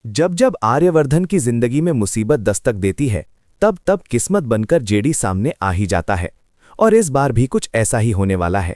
जब जब आर्यवर्धन की जिंदगी में मुसीबत दस्तक देती है, तब तब किस्मत बनकर जेडी सामने आ ही जाता है। और इस बार भी कुछ ऐसा ही होने वाला है।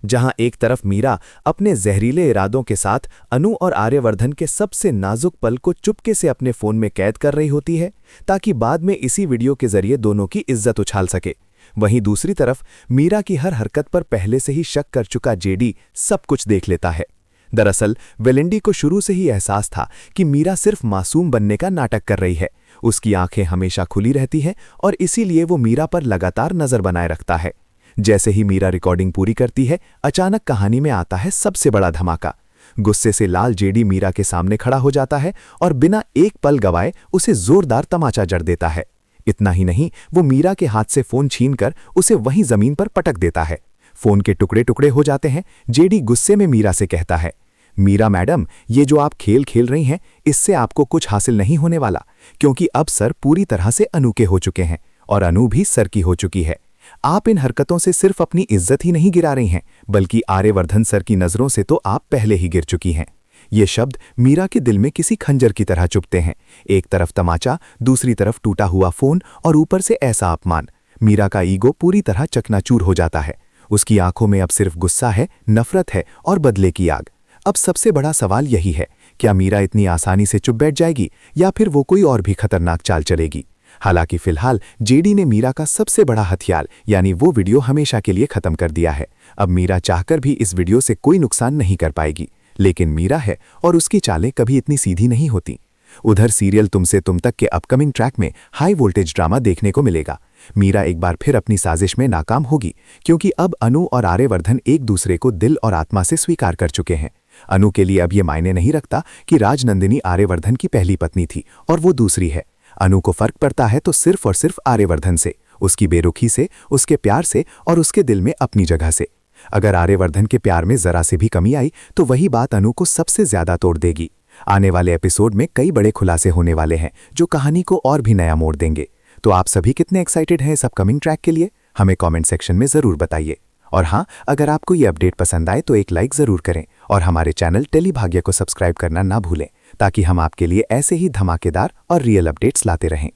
जहां एक तरफ मीरा अपने जहरीले इरादों के साथ अनु और आर्यवर्धन के सबसे नाजुक पल को चुपके से अपने फोन में कैद कर रही होती है, ताकि बाद में इसी वीडियो के जरिए दोनों की इज्जत उछाल सके। वहीं दूसरी तरफ मीरा की हर हरकत पर पहले से ही शक कर चुका जेडी सब कुछ देख लेता है। दरअसल वेलेंडी को शुरू से ही एहसास था कि मीरा सिर्फ मासूम बनने का नाटक कर रही है। उसकी आंखें हमेशा खुली रहती हैं और इसीलिए वो मीरा पर लगातार नजर बनाए रखता है। जैसे ही मीरा रिकॉर्डिंग पूरी करती है, अचानक कहानी में आता है सबसे बड़ा धमाका। गुस्से से लाल जेडी मीरा के सामने खड़ा हो जाता है और बिना एक पल गवाए उसे जोरदार तमाचा जड़ देता है। इतना ही नहीं, वो मीरा के हाथ से फोन छीनकर उसे वहीं जमीन पर पटक देता है। फोन के टुकड़े टुकड़े हो जाते हैं। जेडी गुस्से में मीरा से कहता है, मीरा मैडम, ये जो आप खेल खेल रही हैं, इससे आपको कुछ हासिल नहीं होने वाला, क्योंकि अब सर पूरी तरह से अनु के हो चुके हैं और अनु भी सर की हो चुकी है। आप इन हरकतों से सिर्फ अपनी इज्जत ही नहीं गिरा रही हैं, बल्कि आर्यवर्धन सर की नजरों से तो आप पहले ही गिर चुकी हैं। ये शब्द मीरा के दिल में किसी खंजर की तरह चुभते हैं। एक तरफ तमाचा, दूसरी तरफ टूटा हुआ फोन और ऊपर से ऐसा अपमान। मीरा का ईगो पूरी तरह चकनाचूर हो जाता है। उसकी आंखों में अब सिर्फ गुस्सा है, नफरत है और बदले की आग। अब सबसे बड़ा सवाल यही है, क्या मीरा इतनी आसानी से चुप बैठ जाएगी या फिर वो कोई और भी खतरनाक चाल चलेगी। हालांकि फिलहाल जेडी ने मीरा का सबसे बड़ा हथियार यानी वो वीडियो हमेशा के लिए खत्म कर दिया है। अब मीरा चाहकर भी इस वीडियो से कोई नुकसान नहीं कर पाएगी, लेकिन मीरा है और उसकी चालें कभी इतनी सीधी नहीं होती। उधर सीरियल तुमसे तुम तक के अपकमिंग ट्रैक में हाई वोल्टेज ड्रामा देखने को मिलेगा। मीरा एक बार फिर अपनी साजिश में नाकाम होगी, क्योंकि अब अनु और आर्यवर्धन एक दूसरे को दिल और आत्मा से स्वीकार कर चुके हैं। अनु के लिए अब ये मायने नहीं रखता कि राजनंदिनी आर्यवर्धन की पहली पत्नी थी और वो दूसरी है। अनु को फर्क पड़ता है तो सिर्फ और सिर्फ आर्यवर्धन से, उसकी बेरुखी से, उसके प्यार से और उसके दिल में अपनी जगह से। अगर आर्यवर्धन के प्यार में जरा से भी कमी आई तो वही बात अनु को सबसे ज्यादा तोड़ देगी। आने वाले एपिसोड में कई बड़े खुलासे होने वाले हैं जो कहानी को और भी नया मोड़ देंगे। तो आप सभी कितने एक्साइटेड हैं इस अपकमिंग ट्रैक के लिए, हमें कमेंट सेक्शन में जरूर बताइए। और हाँ, अगर आपको ये अपडेट पसंद आए तो एक लाइक जरूर करें और हमारे चैनल टेलीभाग्य को सब्सक्राइब करना ना भूलें, ताकि हम आपके लिए ऐसे ही धमाकेदार और रियल अपडेट्स लाते रहें।